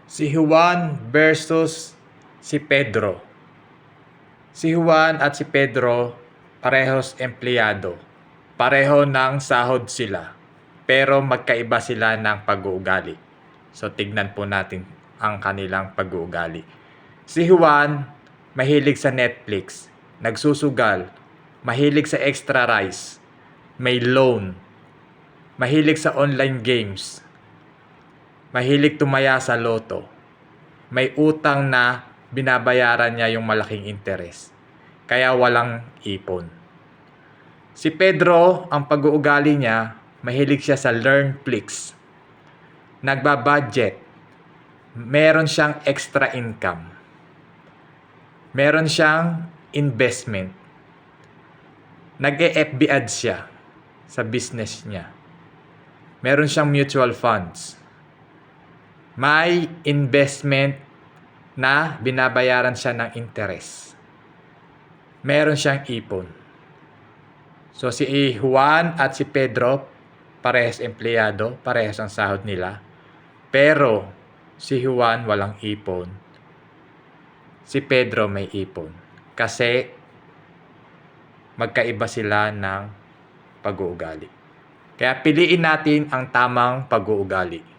Si Juan versus si Pedro. Si Juan at si Pedro parehos empleyado. Pareho ng sahod sila. Pero magkaiba sila ng pag-uugali. So tignan po natin ang kanilang pag-uugali. Si Juan mahilig sa Netflix, nagsusugal, mahilig sa extra rice, may loan, mahilig sa online games, mahilig tumaya sa loto, may utang na binabayaran niya yung malaking interes, kaya walang ipon. Si Pedro, ang pag-uugali niya, mahilig siya sa LearnFlix, nagbabudget, meron siyang extra income, meron siyang investment, nag-FB ads siya sa business niya, meron siyang mutual funds, may investment na binabayaran siya ng interest, meron siyang ipon. So si Juan at si Pedro parehas empleyado, parehas ang sahod nila, pero si Juan walang ipon, si Pedro may ipon, kasi magkaiba sila ng pag-uugali. Kaya piliin natin ang tamang pag-uugali.